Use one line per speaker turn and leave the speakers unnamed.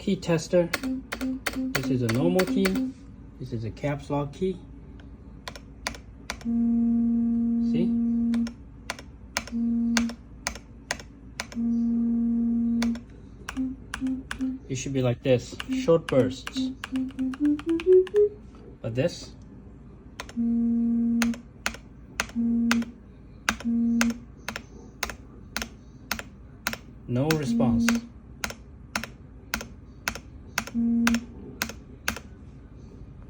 key tester. This is a normal key. This is a caps lock key. See? It should be like this, short bursts. But this, no response.